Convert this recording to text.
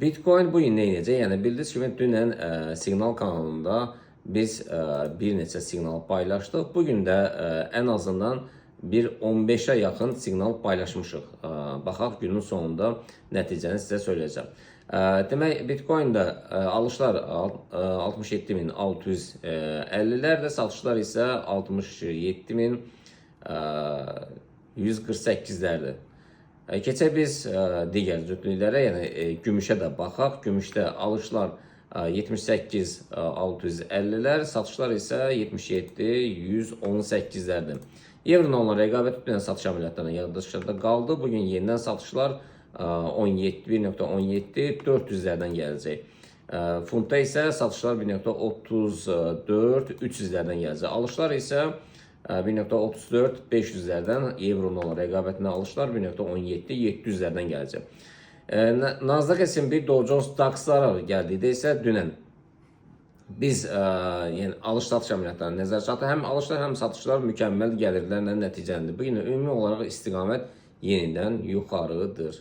Bitcoin bu gün nə edəcək? Yəni bildiyiniz kimi dünən Signal kanalında biz bir neçə siqnal paylaşdıq. Bu gün də ən azından bir 15'ə yaxın siqnal paylaşmışıq. Baxaq günün sonunda nəticəni sizə söyləyəcəm. Demək Bitcoin'də alışlar 67.650'lərdə, satışlar isə 67.148'lərdir. Keçək biz digər cütlüklərə, yəni gümüşə də baxaq. Gümüşdə alışlar 78.650'lər, satışlar isə 77.118'lərdir. Evro onunla rəqabət etməyən satış əməliyyatlarına yaddaşlarda qaldı. Bugün yenidən satışlar 1.17 400'lərdən gələcək. Funtda isə satışlar 1.34 300'lərdən gələcək. Alışlar isə 1.34 500'lərdən, Evronun olan rəqabətində alışlar 1.17 700'lərdən gələcək. Nasdaq S&P Dow Jones DAX-lara gəldikdə isə dünən biz yəni alış satış əməliyyatlarını nəzərə çatdıq. Həm alışlar, həm satışlar mükəmməl gəlirlərlə nəticələndir. Bu gün ümumi olaraq istiqamət yenidən yuxarıdır.